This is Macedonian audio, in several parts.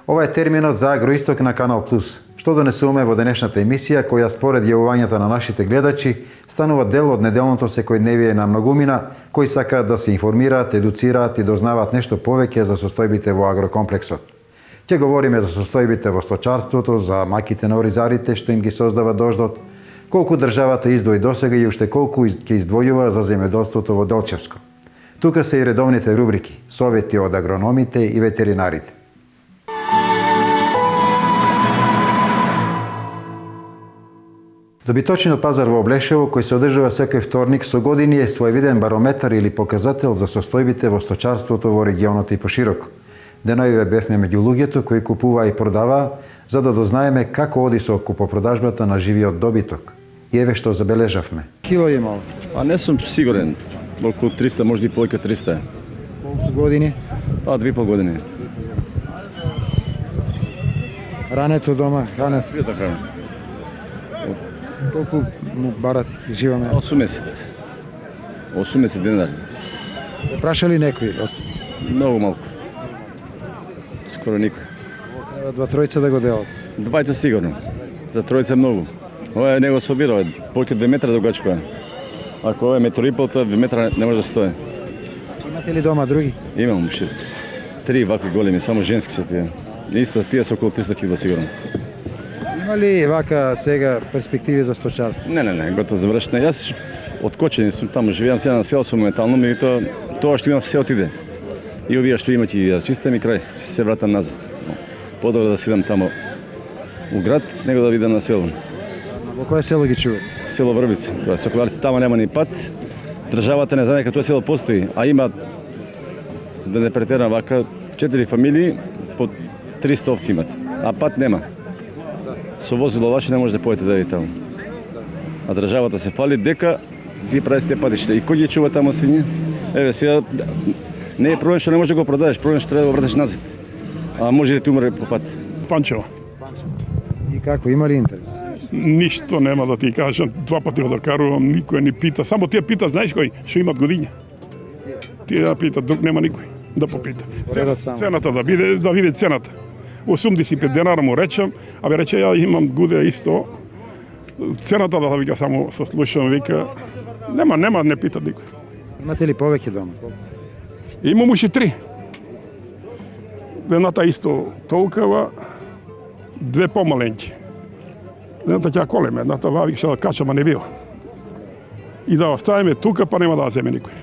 Ова е терминот за Агроисток на Канал Плюс. Што донесуваме во денешната емисија, која според јавувањата на нашите гледачи, станува дел од неделното секојдневие на многумина, кои сакаат да се информираат, едуцираат и дознаваат нешто повеќе за состојбите во агрокомплексот. Ќе говориме за состојбите во сточарството, за маките на оризарите што им ги создава дождот, колку државата издвои досега и уште колку ќе издвојува за земјоделството во Делчевско. Тука се и редовните рубрики, совети од агрономите и ветеринарите. Добиточниот пазар во Облешево, кој се одржува секој вторник со години, е своевиден барометар или показател за состојбите во сточарството во регионот и пошироко. Деновиве бевме меѓу луѓето кои купуваа и продаваа, за да дознаеме како оди со купопродажбата на живиот добиток. И еве што забележавме. Кило имал? Не сум сигурен. Околу 300, може и повеќе 300. Колку години? 2,5 години. Рането дома, хранет? Пријатна храна. Колку му барат живаме? 80. 80 денари. Праша ли некој? Многу малку. Скоро никој. Треба два тројца да го делат. Двајца сигурно. За тројца многу. Ова е него собира, повеќе 2 метра дугачко е. Ако ова е метро и пол, тоа 2 метра не може да стои. Имате ли дома други? Имам уште 3 вакви големи, само женски се тие. Исто тие се околу 300 кг сигурно. Има ли вака сега перспективи за сточарство? Не, готово завршено. Јас од Кочани сум таму, живеам сега на село сум моментално, меѓутоа тоа што имам все отиде. И овие што имат и да чистам и крај, ќе се вратам назад. Подобро да седам таму у град, него да видам на село. Во кое село ги чува? Село Врбица, тоа Соколарци, тама нема ни пат. Државата не знае дека тоа село постои, а има, да не претерам вака, 4 фамилии по 300 овци имат, а пат нема. Со возило ваше не може да појдете да видите таму. А државата се фали дека си прави сте патишта. И кој ги чува таму свињи? Еве сега не е проблем што не може да го продадеш, проблем што треба да го вратиш назад. А може да ти умре по пат. Панчево. И како, има ли интерес? Ништо нема да ти кажам, 2 пати го докарувам, никој не пита. Само тие пита, знаеш кој, што имат годиња. Тие да питат, друг нема никој да попита. Цената да види цената. 85 денара му речам, абе рече ја имам гуде исто. Цената да вика само со слушам, вика нема не пита никој. Имате ли повеќе дома? Имам уште 3. Едната исто толкова, 2 помаленки. Едната ќе колеме, едната вавик ќе да качам, а не била. И да оставиме тука, па нема да земе никој.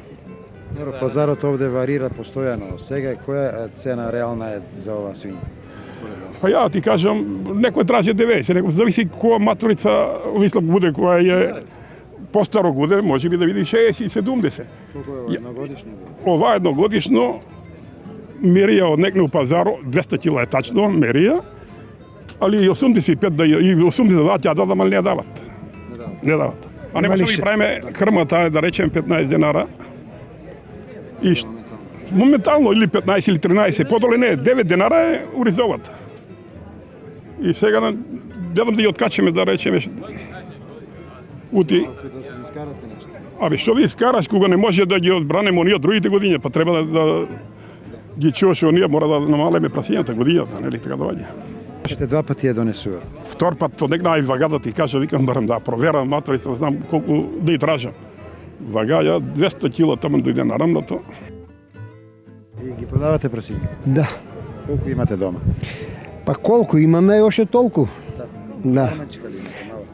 Добро, пазарот овде варира постојано. Сега која цена реална е за ова свиња? Па ја ти кажам, некој тражи 90, некој зависи која матурица вислок буде, која е постаро гуде, може би да види 60 и 70. Колку е едногодишно? Ова едногодишно мерија од некој пазаро, 200 кила е тачно мерија, али и 85 и 80 дадат, ја дадам, али не дават. Не дават. А нема што ги правиме крмата, да речем 15 денара. И моментално или 15 или 13, подоле не, 9 денара е уризовата. И сега гледам да ја откачиме, да речеме ути. Да се искарате нешто. Абе што да искараш кога не може да ги одбранеме оние другите годиња, па треба да ги чуваш оние, мора да намалеме прасињата годињата, нели така доаѓа. Ете 2 пати ја донесува. Втор пат од некоја вага да ти кажа, викам барам да проверам маторица, знам колку да ја тражам. Вага ја 200 кила таму дојде на рамното. И ги продавате прасиња? Да. Колку имате дома? Па колку имаме, още толку. Да.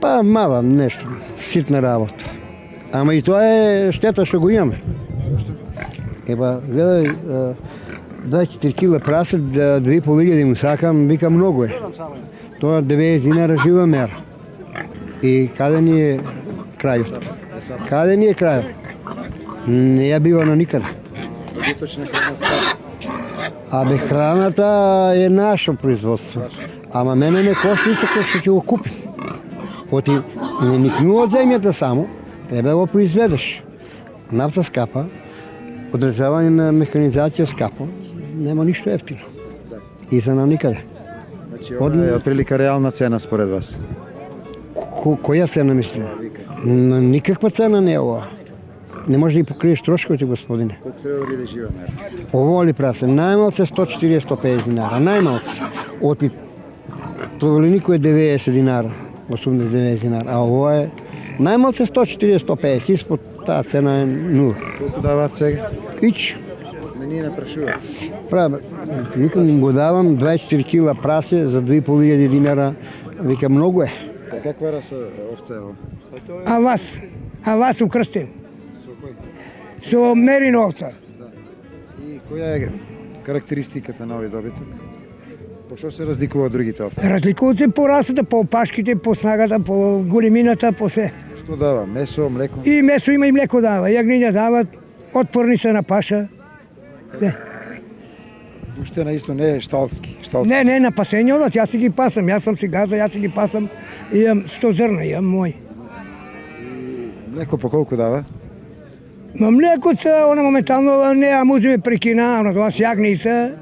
Па мала нешто, ситна работа. Ама и тоа е штета што го имаме. Еба, гледај, 24 кила прасет, 2.500 му сакам, вика многу е. Тоа 90 динара жива мера. И каде ни е крајот? Каде ни е крајот? Не ја бива на никаде. Абе, храната е наше производство. Ама мене не кошта исто кој што ќе го купим. Оти не никнува од земјата само, треба да го произведеш. Нафта скапа, одржавање на механизација скапа, нема ништо ефтино. И за на никаде. Значи, ова е отприлика реална цена според вас? Која цена мисли? Никаква цена не е ова. Не може да ги покриеш трошковите, господине. Колку треба да живееме? Ово ли прасе, најмалце 140-150 динара, најмалце. Оти Товолинико е 90 динара, 89 динара, а ово е најмалце 140-150, испод таа цена е 0. Колку даваат сега? Ич, Не ни не прашува. праве, викам го давам 24 кила прасе за 2500 динара, викам многу е. Каква раса овца е ово? Авас укрстен, Со кој? со мерин овца. И која е карактеристиката на овој добиток? По што се разликува од другите овци? Разликуваат се по расата, по опашките, по снагата, по големината, по се. Што дава? Месо, млеко? И месо има и млеко дава, јагниња дават, отпорни се на паша. Не, Пуштена исто не е шталски. не, на пасење одат, јас си ги пасам, јас сум си газа, јас си ги пасам, имам 100 зрна, имам мој. И млеко по колку дава? Ма млеко се, она моментално не, а музиме прекина, она тоа јагни се,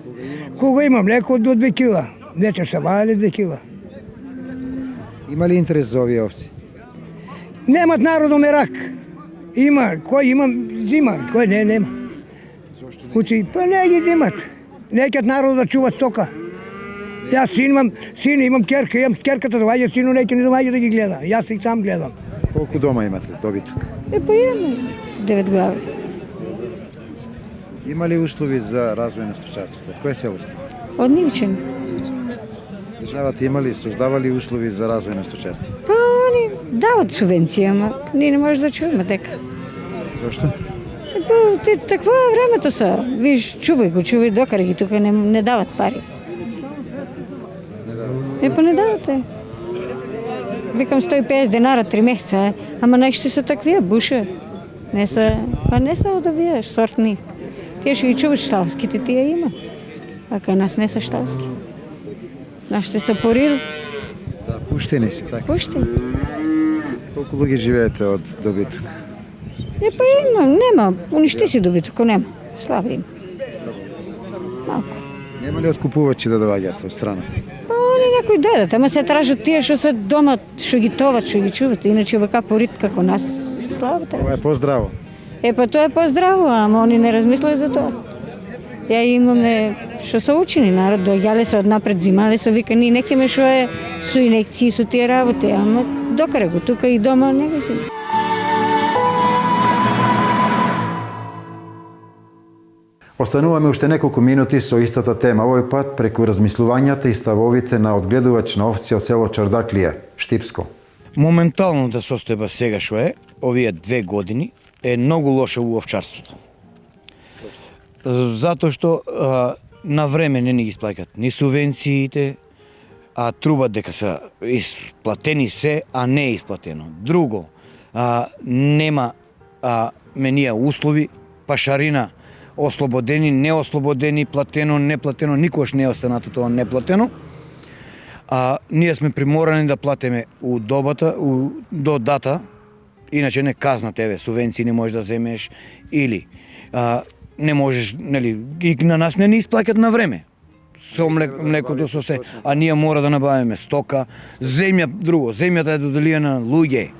кога има млеко до 2 кила, вечер се вали 2 кила. Има ли интерес за овие овци? Немат народно мерак. Има, кој има, зима, кој не, нема. Зошто не? Учи, па не ги зимат. Некиот народ да чува стока. Јас син имам керка, имам керката доаѓа, сину неќе не доаѓа да ги гледа. Јас и сам гледам. Колку дома имате добиток? Па имаме 9 глави. Има ли услови за развој на сточарството? Од кое село сте? Од Нивчани. Државата има ли, создава ли услови за развој на сточарството? Па они дават субвенција, ама ние не може да чуваме дека. Зошто? Па такво е времето са. Виж, чувај докари ги тука не дават пари. Не дава. Па не давате. Викам 150 динара 3 месеца, ама нешто се таквија буша. Не се од овие сортни. Тие што ги чуваш шталските, тие има. А кај нас не се шталски. Нашите се порил, Да, пуштени си, така. пушти. Колку луѓе живеете од добиток? Па има, нема, уништи си добитоко, нема. Слабо има. Малко. Нема ли откупувачи да доаѓаат од страна? Па они некои дојдат, ама се тражат тие што се дома, што ги товат, што ги чуват, иначе вака порит како нас. Слабо треба. Ова е поздраво. Па тоа е поздраво, ама они не размислуваат за тоа. Ја имаме што се учени народ, доаѓале се однапред, зимале се, вика ние некеме што е со инекции, со тие работи, ама докаре го тука и дома не го си. Остануваме уште неколку минути со истата тема, овој пат преку размислувањата и ставовите на одгледувач на овци од село Чардаклија, Штипско. Моменталната состојба сега што е, овие 2 години, е многу лоша у овчарството. Затоа што на време не ни ги исплаќаат ни субвенциите, а трубат дека се исплатени се, а не е исплатено. Друго, нема менија услови, пашарина, ослободени, неослободени, платено, неплатено, никош не е останато тоа неплатено. Ние сме приморани да платиме у добата, до дата, иначе не казнат, субвенции не можеш да земеш, или не можеш, нели, и на нас не ни исплаќат на време. Со млекото, со се, а ние мора да набавиме стока, земја, друго, земјата е доделена на луѓе,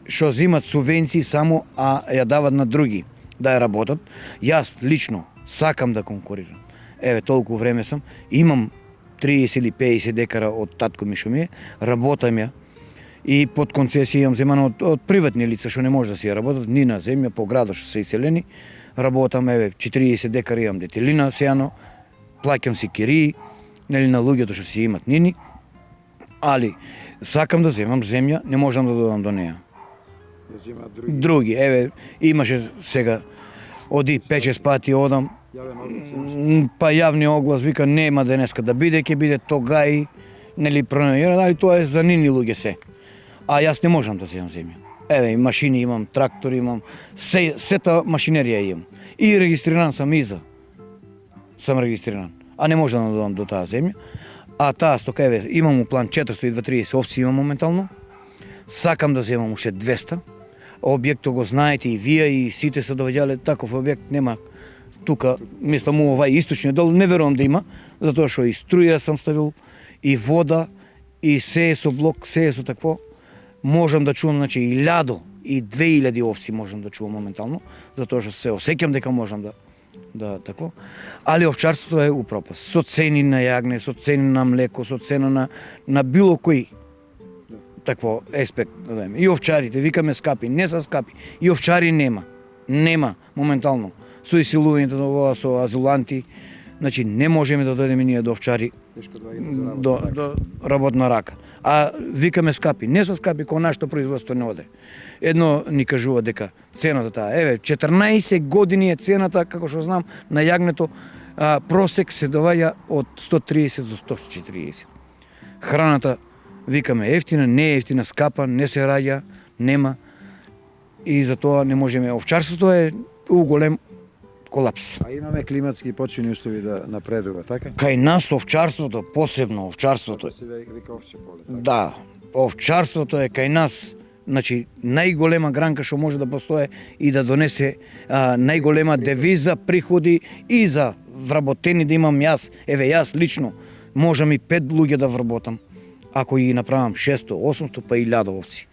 што земат субвенции само, а ја дават на други да ја работат. Јас лично сакам да конкурирам. Толку време сам, имам 30 или 50 декара од татко ми што ми е, работам ја и под концесија имам земано од приватни лица што не може да си ја работат ни на земја по градот што се иселени. Работам 40 декара имам детелина сеано, плаќам си кирии, нели на луѓето што си имат нини, али сакам да земам земја, не можам да додам до неја. Други, имаше сега, оди 5-6 пати одам, па јавни оглас вика нема денеска да биде, ќе биде тогај, нели пронајера, али тоа е за нини луѓе се. А јас не можам да земам земја. И машини имам, трактори имам, сета машинерија имам. И регистриран сам иза. Сам регистриран. А не можам да додам до таа земја. А таа стока, имам у план 430 овци имам моментално. Сакам да земам уште 200. Објектот го знаете и вие и сите се довеѓале, таков објект нема тука, мислам у овај источниот дел, не верувам да има, затоа што и струја сам ставил, и вода, и се е со блок, се е со такво. Можам да чувам, значи, и лјадо, 2000 овци можам да чувам моментално, затоа што се осеќам дека можам да тако. Али овчарството е упропаст. Со цени на јагне, со цени на млеко, со цена на било кој такво аспект. И овчарите, викаме скапи, не са скапи. И овчари нема. Нема моментално. Со исилувањето со азиланти, значи не можеме да дојдеме ние до овчари до работна рака. А викаме скапи, не са скапи, кога нашето производство не оде. Едно ни кажува дека цената таа, 14 години е цената, како што знам, на јагнето, просек се доваѓа од 130 до 140. Храната, викаме, ефтина, не е ефтина, скапа, не се раѓа, нема. И затоа не можеме. Овчарството е голем колапс. А имаме климатски и почвени услови да напредува, така? Кај нас овчарството, посебно овчарството. Вика овче поле, така? Да, овчарството е кај нас, значи најголема гранка што може да постое и да донесе најголема девиза, приходи и за вработени да имам јас. Јас лично можам и 5 луѓе да вработам, ако ги направам 600, 800 па 1000 овци.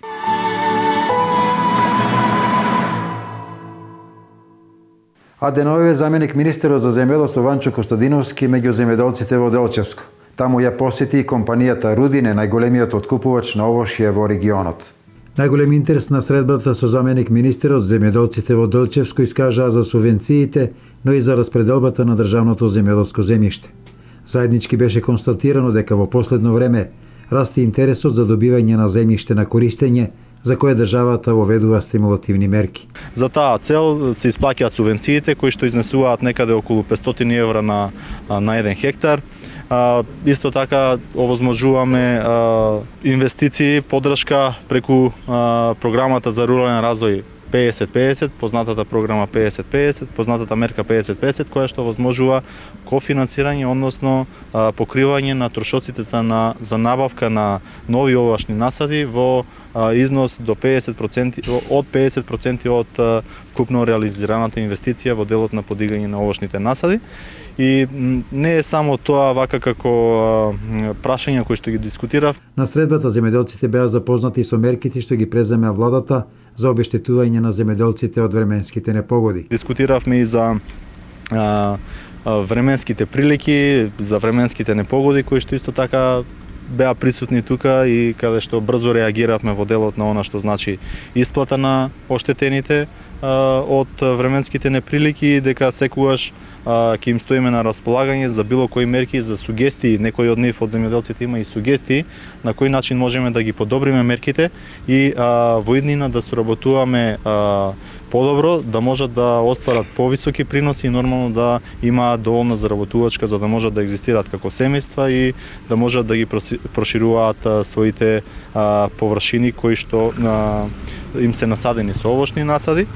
А деновиве заменик министерот за земјоделство Ванчо Костадиновски меѓу земјоделците во Делчевско. Таму ја посети и компанијата Рудин, најголемиот откупувач на овошје во регионот. Најголем интерес на средбата со заменик министерот земјоделците во Делчевско искажаа за субвенциите, но и за распределбата на државното земјоделско земјиште. Заеднички беше констатирано дека во последно време расте интересот за добивање на земјиште на користење, за кое државата воведува стимулативни мерки. За таа цел се исплаќаат субвенциите кои што изнесуваат некаде околу 500 евра на еден хектар. Исто така овозможуваме инвестиции, поддршка преку програмата за рурален развој 50-50, познатата програма 50-50, познатата мерка 50-50, која што возможува кофинансирање, односно покривање на трошоците за набавка на нови овошни насади во износ до 50%, од 50% од купно реализираната инвестиција во делот на подигање на овошните насади. И не е само тоа вака како прашања кои што ги дискутирав. На средбата земјоделците беа запознати со мерките што ги преземеа владата за обештетување на земјоделците од временските непогоди. Дискутиравме и за временските прилики, за временските непогоди кои што исто така беа присутни тука и каде што брзо реагиравме во делот на она што значи исплата на оштетените од временските неприлики, дека секогаш ќе им стоиме на располагање за било кои мерки, за сугестии. Некои од нив од земјоделците има и сугестии на кој начин можеме да ги подобриме мерките и во иднина да соработуваме подобро, да можат да остварат повисоки приноси и нормално да имаат доволна заработувачка за да можат да екзистираат како семејства и да можат да ги прошируваат своите површини кои што им се насадени со овошни насади.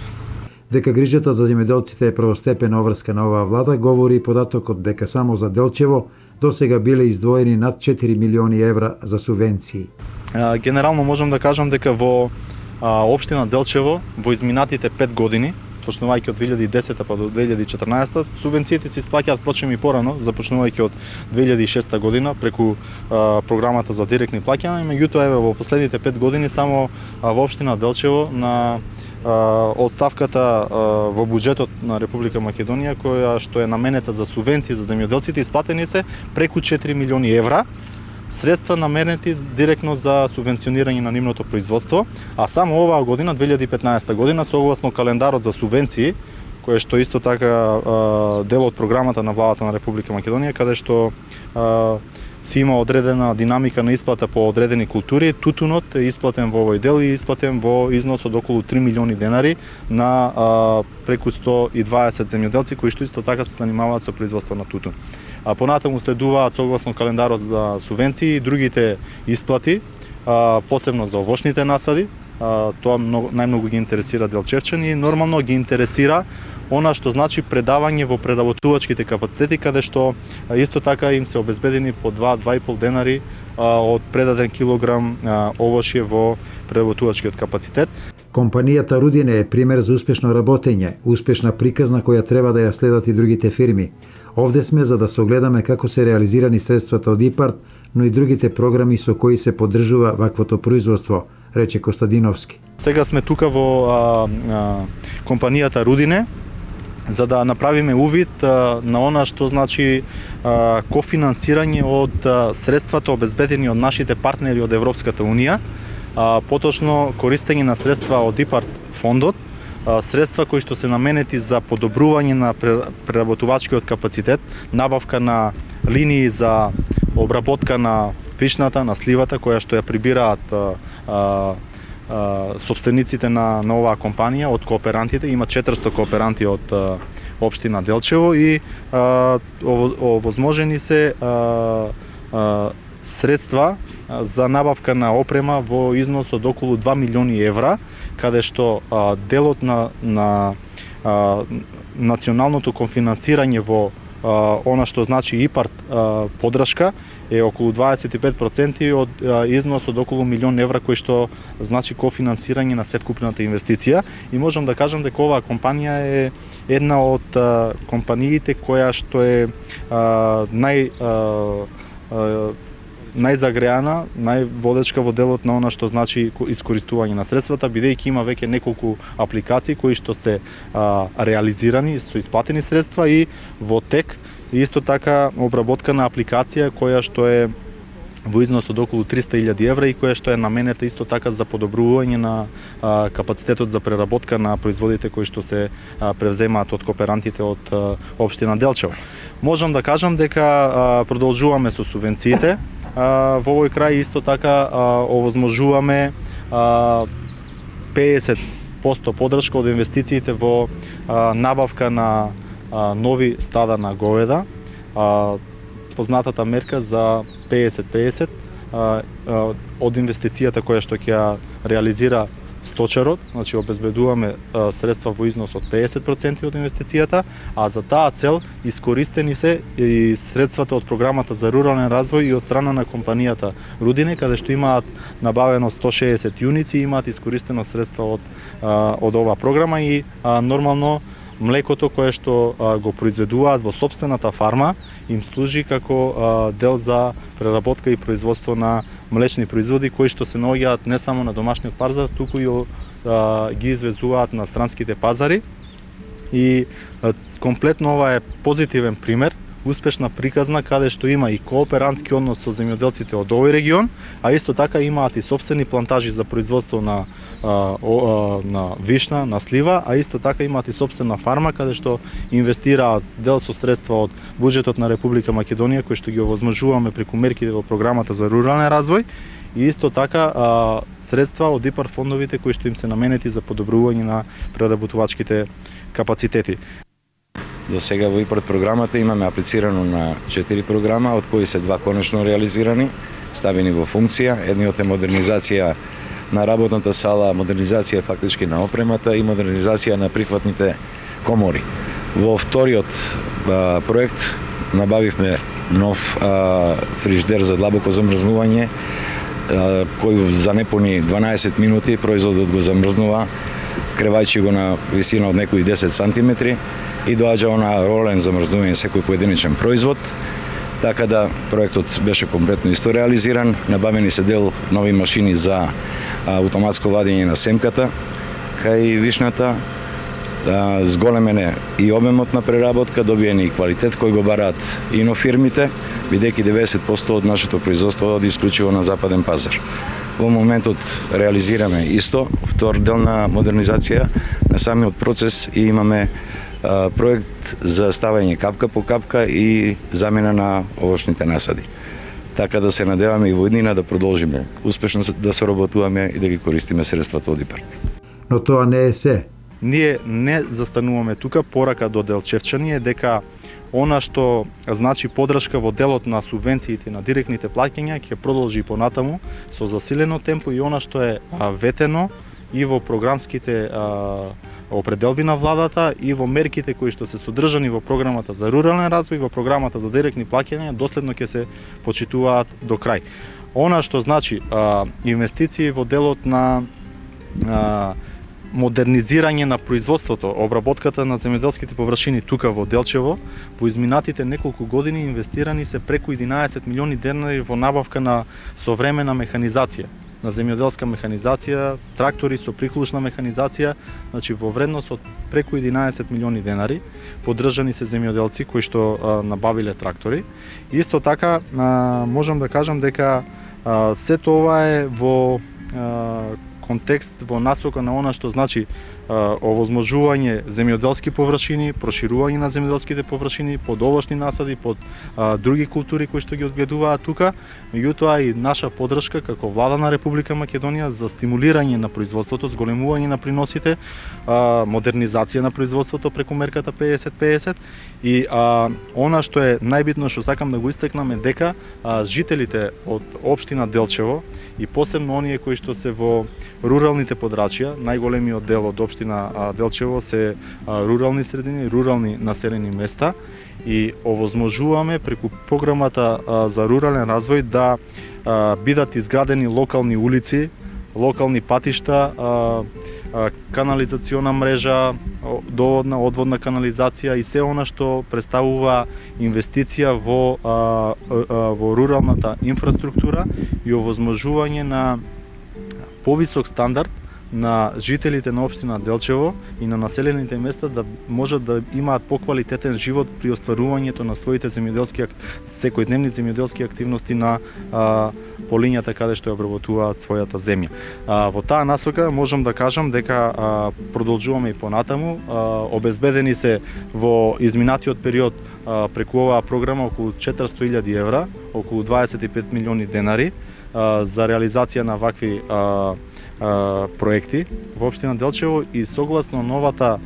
Дека грижата за земјоделците е првостепена обврска на оваа влада, говори и податокот дека само за Делчево досега биле издвоени над 4 милиони евра за субвенции. Генерално можам да кажам дека во општина Делчево во изминатите 5 години, почнувајќи од 2010 па до 2014, субвенциите се исплаќаат впрочем и порано, започнувајќи од 2006 година преку програмата за директни плаќања, меѓутоа еве во последните 5 години само во општина Делчево на од ставката во буџетот на Република Македонија, која што е наменета за субвенции за земјоделците, исплатени се преку 4 милиони евра, средства наменети директно за субвенционирање на нивното производство, а само оваа година, 2015 година, согласно календарот за субвенции, кој што исто така дел од програмата на владата на Република Македонија, каде што си има одредена динамика на исплата по одредени култури, тутунот е исплатен во овој дел и исплатен во износ од околу 3 милиони денари на преку 120 земјоделци кои што исто така се занимаваат со производство на тутун. А понатаму следуваат согласно календарот за субвенции и другите исплати, посебно за овошните насади. Тоа најмногу ги интересира делчевчани и нормално ги интересира она што значи предавање во преработувачките капацитети, каде што исто така им се обезбедени по 2-2,5 денари од предаден килограм овошје во преработувачкиот капацитет. Компанијата Рудине е пример за успешно работење, успешна приказна која треба да ја следат и другите фирми. Овде сме за да се огледаме како се реализирани средствата од ИПАРД, но и другите програми со кои се поддржува ваквото производство, рече Костадиновски. Сега сме тука во компанијата Рудине за да направиме увид на она што значи кофинансирање од средствата обезбедени од нашите партнери од Европската Унија, поточно користење на средства од ИПАРТ фондот, средства кои што се наменети за подобрување на преработувачкиот капацитет, набавка на линии за обработка на вишната, на сливата, која што ја прибираат собствениците на оваа компанија од кооперантите. Има 400 кооперанти од општина Делчево и овозможени се средства за набавка на опрема во износ од околу 2 милиони евра, каде што делот на националното конфинансирање во она што значи ИПАРТ подршка е околу 25% од износ од околу милион евра, кој што значи кофинансирање на севкупната инвестиција. И можам да кажам дека оваа компанија е една од компаниите која што е најзагреана, најводечка во делот на она што значи искористување на средствата, бидејќи има веќе неколку апликации кои што се реализирани со исплатени средства и во тек исто така обработка на апликација која што е во износ од околу 300.000 евра и која што е наменета исто така за подобрување на капацитетот за преработка на производите кои што се превземаат од кооперантите од општина Делчево. Можам да кажам дека продолжуваме со субвенциите. Во овој крај исто така овозможуваме 50% подршка од инвестициите во набавка на нови стада на говеда, познатата мерка за 50-50 од инвестицијата која што ќе ја реализира сточарот, значи обезбедуваме средства во износ од 50% од инвестицијата, а за таа цел искористени се и средствата од програмата за рурален развој и од страна на компанијата Рудине, каде што имаат набавено 160 јуници, имаат искористено средства од оваа програма и нормално млекото кое што го произведуваат во собствената фарма им служи како дел за преработка и производство на млечни производи кои што се наоѓаат не само на домашниот пазар, туку и ги извезуваат на странските пазари. И комплетно ова е позитивен пример, успешна приказна каде што има и кооперантски однос со земјоделците од овој регион, а исто така имаат и собствени плантажи за производство на вишна, на слива, а исто така имаат и собствена фарма каде што инвестираат дел со средства од буџетот на Република Македонија кои што ги овозможуваме преку мерките во програмата за рурален развој и исто така средства од ИПАР фондовите кои што им се наменети за подобрување на преработувачките капацитети. До сега во ИПАРТ програмата имаме аплицирано на 4 програма, од кои се 2 конечно реализирани, ставени во функција. Едниот е модернизација на работната сала, модернизација фактички на опремата и модернизација на прихватните комори. Во вториот проект набавивме нов фриждер за длабоко замрзнување, кој за непуни 12 минути производот го замрзнува, кревајчи го на висина од некои 10 сантиметри и доаѓа на ролен замрзнување секој поединечен производ. Така да проектот беше комплетно исто реализиран, набавени се дел нови машини за автоматско вадење на семката кај вишната, зголемене и обемот на преработка, добиени и квалитет кој го бараат инофирмите, бидејќи 90% од нашето производство оди исклучиво на западен пазар. Во моментот реализираме исто втор дел на модернизација на самиот процес и имаме проект за ставање капка по капка и замена на овошните насади. Така да се надеваме и во иднина да продолжиме успешно да соработуваме и да ги користиме средствата од ИПАРТ. Но тоа не е се. Ние не застануваме тука, порака до делчевчани е дека она што значи подршка во делот на субвенциите на директните плаќања ќе продолжи понатаму со засилено темпо и она што е ветено и во програмските определби на владата и во мерките кои што се содржани во програмата за рурален развој, во програмата за директни плаќања, доследно ќе се почитуваат до крај. Она што значи инвестиции во делот на модернизирање на производството, обработката на земјоделските површини тука во Делчево, во изминатите неколку години инвестирани се преку 11 милиони денари во набавка на современа механизација. на земјоделска механизација, трактори со приклучна механизација, значи во вредност од преку 11 милиони денари, поддржани се земјоделци кои што набавиле трактори. Исто така можам да кажам дека сето ова е во контекст, во насока на она што значи овозможување земјоделски површини, проширување на земјоделските површини под овошни насади, под други култури кои што ги одгледуваат тука, меѓутоа и наша поддршка како влада на Република Македонија за стимулирање на производството, зголемување на приносите, модернизација на производството преку мерката 50-50 и она што е најбитно што сакам да го истакнам е дека жителите од општина Делчево и посебно оние кои што се во руралните подрачја, најголемиот дел од општина Делчево се рурални средини, рурални населени места и овозможуваме преку програмата за рурален развој да бидат изградени локални улици, локални патишта, канализациона мрежа, доводна, одводна канализација и се она што представува инвестиција во руралната инфраструктура и овозможување на повисок стандард на жителите на општина Делчево и на населените места да можат да имаат поквалитетен живот при остварувањето на своите секојдневни земјоделски активности на полињата каде што ја обработуваат својата земја. Во таа насока можам да кажам дека продолжуваме и понатаму. Обезбедени се во изминатиот период преку оваа програма околу 400.000 евра, околу 25 милиони денари за реализација на вакви проекти во општина Делчево и согласно новата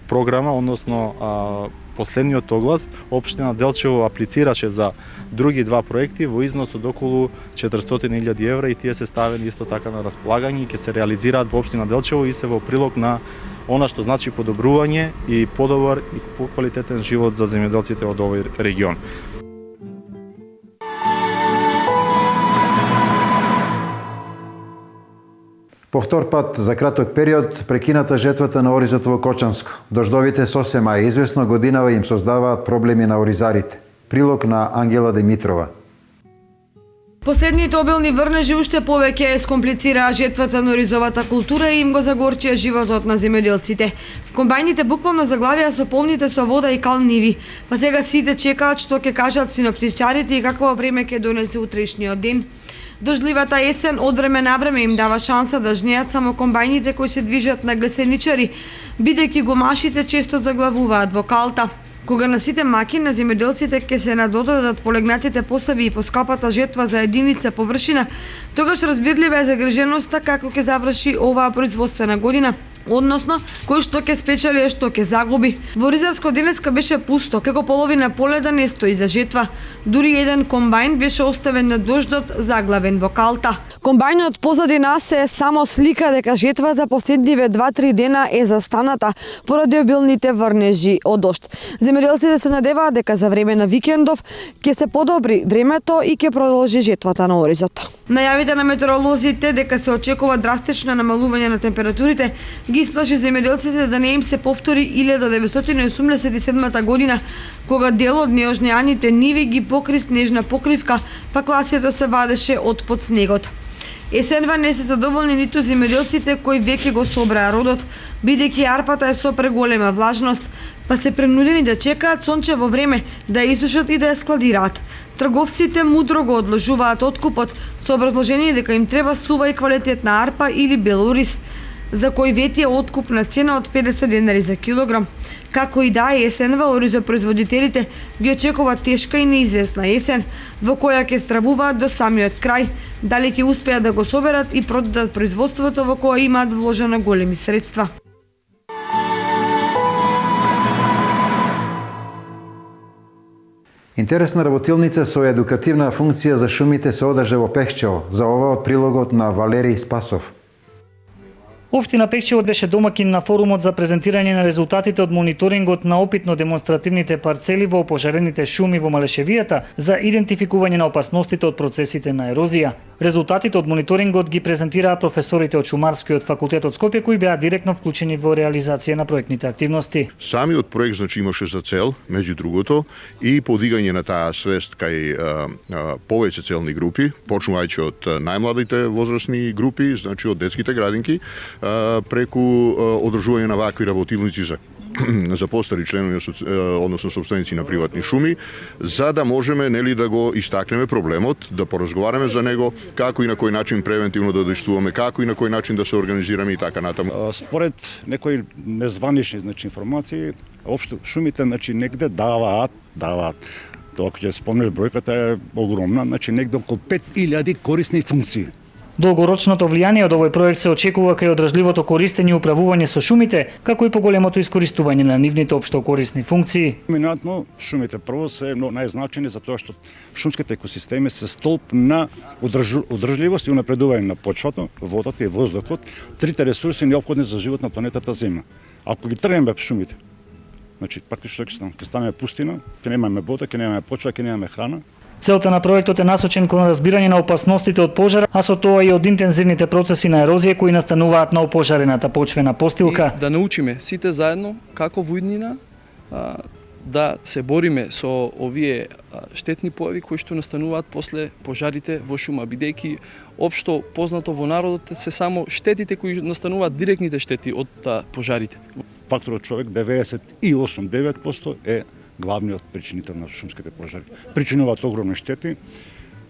програма, односно последниот оглас, општина Делчево аплицираше за други два проекти во износ од околу 400.000 евра и тие се ставени исто така на располагање и ќе се реализираат во општина Делчево и се во прилог на она што значи подобрување и подобар и поквалитетен живот за земјоделците од овој регион. По втор пат за краток период прекината жетвата на оризот во Кочанско. Дождовите сосема е известно годинава им создаваат проблеми на оризарите. Прилог на Ангела Димитрова. Последните обилни врнежи уште повеќе скомплицираа жетвата на оризовата култура и им го загорчија животот на земјоделците. Комбајните буквално заглавија со полните со вода и кал ниви, па сега сите чекаат што ќе кажат синоптичарите и какво време ќе донесе утрешниот ден. Дождливата есен од време на време им дава шанса да жнеат само комбајните кои се движат на глесеничари, бидејќи гомашите често заглавуваат во калта. Кога на сите маки на земјоделците ќе се надодадат полегнатите посеби и поскапата жетва за единица површина, тогаш разбирлива е загриженоста како ќе заврши оваа производствена година, односно кој што ќе спечели и што ќе загуби. Во Оризарско денеска беше пусто, како половина поледа не стои за жетва. Дури еден комбајн беше оставен на дождот, заглавен во калта. Комбајнот позади нас е само слика дека жетвата последниве 2-3 дена е застаната поради обилните врнежи од дожд. Земјоделците се надеваат дека за време на викендов ќе се подобри времето и ќе продолжи жетвата на оризот. Најавите на метеоролозите дека се очекува драстично намалување на температурите ги исплаши земјоделците да не им се повтори 1987 година, кога дел од неожнеаните ниви ги покри снежна покривка, па класето се вадеше од под снегот. Есенва не се задоволни ниту земјоделците кои веќе го собраа родот, бидејќи арпата е со преголема влажност, па се принудени да чекаат сончево време, да ја исушат и да ја складираат. Трговците мудро го одложуваат откупот со образложение дека им треба сува и квалитетна арпа или бел ориз, за кој ветија откупна цена од 50 денари за килограм. Како и да е есенва, оризопроизводителите ги очекува тешка и неизвестна есен, во која ќе стравуваат до самиот крај, дали ќе успеат да го соберат и продадат производството во кое имаат вложено големи средства. Интересна работилница со едукативна функција за шумите се одржа во Пехчево, за ова од прилогот на Валерий Спасов. Општина Пекчево беше домакин на форумот за презентирање на резултатите од мониторингот на опитно-демонстративните парцели во опожарените шуми во Малешевијата за идентификување на опасностите од процесите на ерозија. Резултатите од мониторингот ги презентираа професорите од Шумарскиот факултет од Скопје кои беа директно вклучени во реализација на проектните активности. Самиот проект имаше за цел, меѓу другото, и подигање на таа свест кај повеќе целни групи, почнувајќи од најмладите возрастни групи, од детските градинки, преку одржување на вакви работилници за постари членови, односно собственици на приватни шуми, за да можеме да го истакнеме проблемот, да поразговараме за него, како и на кој начин превентивно да действуваме, како и на кој начин да се организираме и така натаму. Според некои незванични информации, општо шумите негде даваат. Тоа ќе спомнеш бројката е огромна, негде околу 5000 корисни функции. Долгорочното влијание од овој проект се очекува кај одржливото користење и управување со шумите, како и поголемото искористување на нивните општо корисни функции. Доминантно, шумите прво се најзначени затоа што шумските екосистеми се столб на одржливост и унапредување на почвата, водата и воздухот, трите ресурси неопходни за живот на планетата Земја. Ако ги тргнеме шумите, практично ќе стане пустина, ќе немаме вода, ќе немаме почва, ќе немаме храна. Целта на проектот е насочен кон разбирање на опасностите од пожар, а со тоа и од интензивните процеси на ерозија кои настануваат на опожарената почвена постилка. И да научиме сите заедно како во иднина да се бориме со овие штетни појави кои што настануваат после пожарите во шума, бидејќи општо познато во народот се само штетите кои настануваат директните штети од пожарите. Факторот човек 98-9% е главниот причинител на шумските пожари. Причинуваат огромни штети.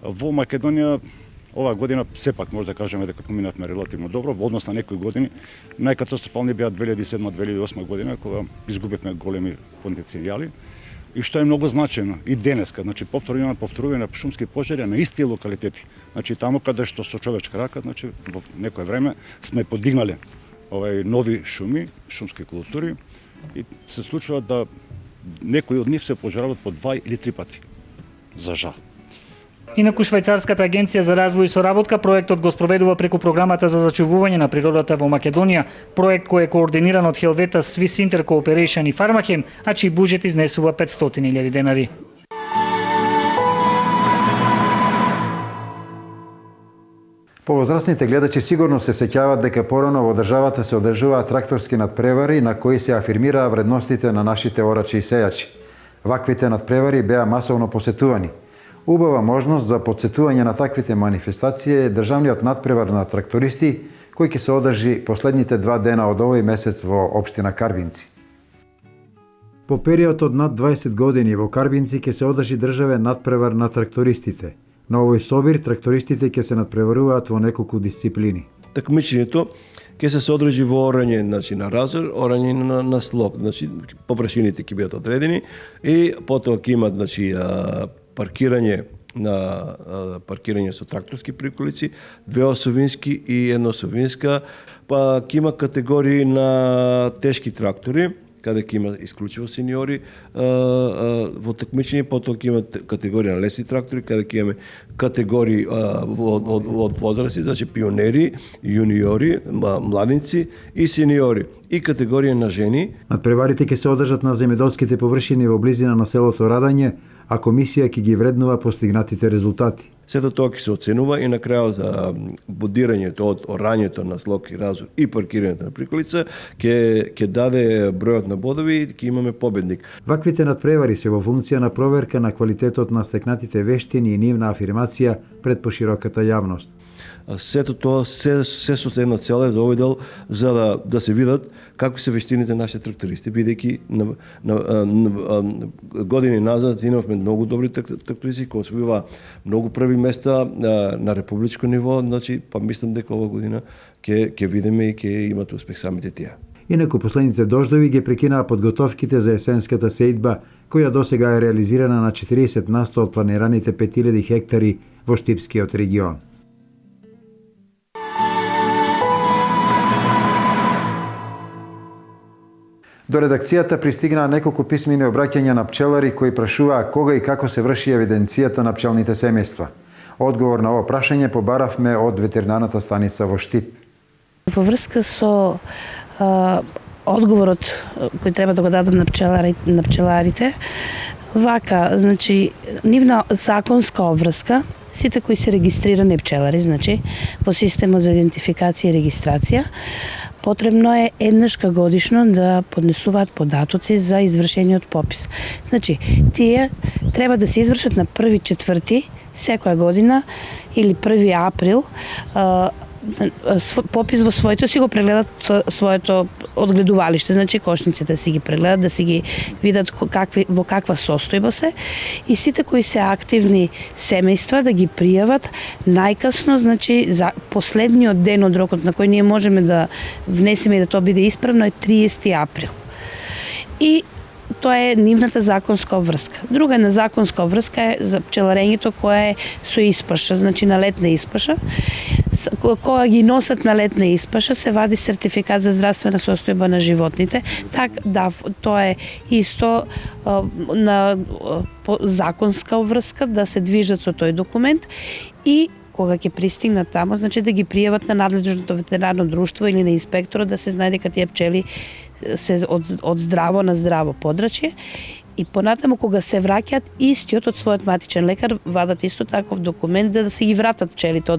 Во Македонија оваа година сепак може да кажеме дека поминавме релативно добро, во однос на некои години. Најкатастрофални беа 2007-2008 година, кога изгубивме големи потенцијали. И што е многу значајно и денеска, повторување на шумски пожари на исти локалитети. Таму каде што со човечка рака, во некое време сме подигнале нови шуми, шумски култури и се случува да некои од нив се пожаруваат по 2 или 3 пати. За жал. Инаку Швајцарската агенција за развој и соработка проектот го спроведува преку програмата за зачувување на природата во Македонија, проект кој е координиран од Helvetas Swiss Inter Cooperation и Pharmachem, а чиј буџет изнесува 500.000 денари. Повозрастните гледачи сигурно се сеќаваат дека порано во државата се одржуваат тракторски надпревари на кои се афирмираа вредностите на нашите орачи и сејачи. Ваквите надпревари беа масовно посетувани. Убава можност за подсетување на таквите манифестации е државниот надпревар на трактористи кој ќе се одржи последните 2 дена од овој месец во општина Карбинци. По период од над 20 години во Карбинци ќе се одржи државен надпревар на трактористите. На овој собир трактористите ќе се надпреваруваат во неколку дисциплини. Такмичењето ќе се одржи во орање, на разор, орање на слог, површините ќе бидат одредени и потоа ќе имат паркирање со тракторски приколици, 2 осовински и 1 осовинска, па ќе има категории на тешки трактори, каде ќе има исклучиво сениори во такмичење, потоа ќе има категорија на лесни трактори, каде ќе имаме категории од возрасти, пионери, јуниори, младинци и сениори, и категорија на жени. Надпреварите ќе се одржат на земјоделските површини во близина на селото Радање, а комисија ќе ги вреднува постигнатите резултати. Сето тоа ќе се оценува и на крајот за бодирањето од орањето на слог и разор и паркирањето на приколица ќе даде бројот на бодови и ќе имаме победник. Ваквите надпревари се во функција на проверка на квалитетот на стекнатите вештини и нивна афирмација пред пошироката јавност. Сето тоа се со една цел е доведел за да се видат какви се вештините на нашите трактористи, бидејќи години назад имавме многу добри трактористи кои освојуваа многу први места на републичко ниво, па мислам дека ова година ќе видиме и ќе имат успех самите тие. Инаку последните дождови ги прекинаа подготовките за есенската сејдба, која досега е реализирана на 40% од планираните 5000 хектари во Штипскиот регион. До редакцијата пристигнаа неколку писмени обраќања на пчелари кои прашуваа кога и како се врши евиденцијата на пчелните семејства. Одговор на ова прашање побаравме од ветеринарната станица во Штип. Во врска со одговорот кој треба да го дадат на пчеларите, вака, значи, нивна законска обврска, сите кои се регистрирани пчелари, значи, по системот за идентификација и регистрација, потребно е еднаш годишно да поднесуваат податоци за извршениот попис. Значи, тие треба да се извршат на 1.4. секоја година или 1. април, попис во своето, си го прегледат своето одгледувалиште, значи кошниците си ги прегледат, да си ги видат во каква состојба се, и сите кои се активни семејства да ги пријават најкасно, значи за последниот ден од рокот на кој ние можеме да внесеме и да тоа биде исправно е 30 април. И тоа е нивната законска обврска. Друга една законска обврска е за пчеларењето која е со испаша, значи на летна испаша. Кога ги носат на летна испаша, се вади сертификат за здравствена состојба на животните. Да, тоа е исто на законска обврска, да се движат со тој документ, и кога ќе пристигнат тамо, значи да ги пријават на надлежното ветеринарно друштво или на инспекторот, да се знае дека тие пчели се од здраво на здраво подрачје, и понатаму кога се враќаат, истиот од својот матичен лекар вадат исто таков документ да се ги вратат пчелите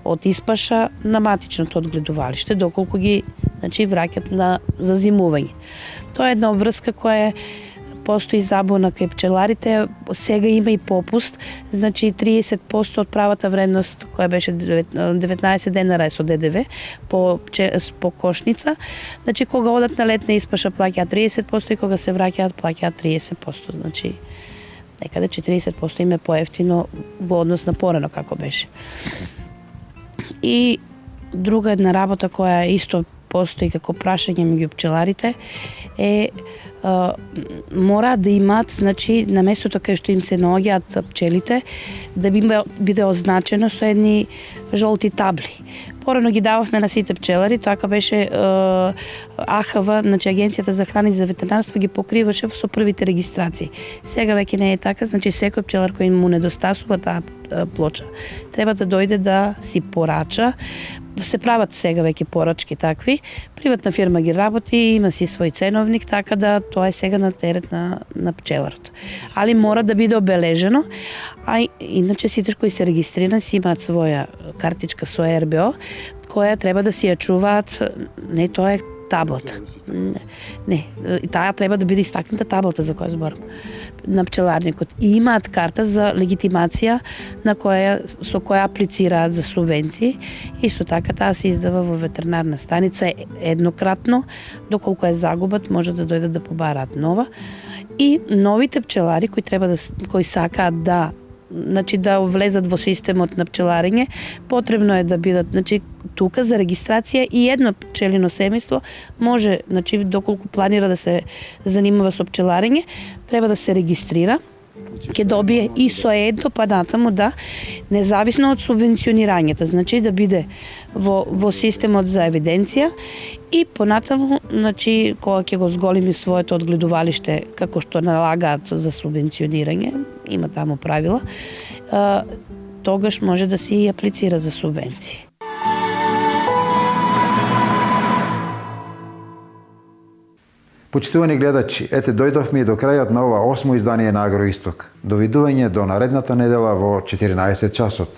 од испаша на матичното одгледувалиште, доколку ги, значи, враќат за зимување. Тоа е една обврска која постои забуна кај пчеларите. Сега има и попуст, значи 30% од правата вредност која беше 19 денара со ДДВ по кошница. Значи кога одат на летна испаша плаќаат 30% и кога се враќаат плаќаат 30%. Значи некаде 40% им е поевтино во однос на порано како беше. И друга една работа која исто постои како прашање меѓу пчеларите е мораат да имаат, значи, на местото кај што им се наоѓаат пчелите, да биде означено со едни жолти табли. Порано ги дававме на сите пчелари, така беше АХВ, значи Агенцијата за храна и за ветеринарство ги покриваше со првите регистрации. Сега веќе не е така, значи секој пчелар кој му недостасува таа плоча треба да дојде да си порача. Се прават сега веќе порачки такви. Приватна фирма ги работи, има си свој ценовник, така да тоа е сега на терет на пчеларот. Али мора да биде обележено, а иначе сите кои се регистрирани си имаат своја картичка со РБО, која треба да си ја чуваат. Не, тоа е таблата. Не, таа треба да биде истакната таблата за која зборам на пчеларникот. И имаат карта за легитимација со која аплицираат за субвенции. Исто така таа се издава во ветеринарна станица еднократно, доколку е загубат може да дојдат да побараат нова. И новите пчелари кои сакаат да, значи, да влезат во системот на пчеларење, потребно е да бидат, значи, тука за регистрација и едно пчелино семејство може, значи, доколку планира да се занимава со пчеларење, треба да се регистрира, ќе добие и со едно па натаму, да, независно од субвенционирањето, значи да биде во системот за евиденција, и понатаму, значи, кога ќе го зголеми своето одгледувалиште како што налагаат за субвенционирање, има таму правила, тогаш може да си аплицира за субвенции. Почитувани гледачи, ете дојдовме и до крајот на ова 8-о издание на Агроисток. Довидување до наредната недела во 14 часот.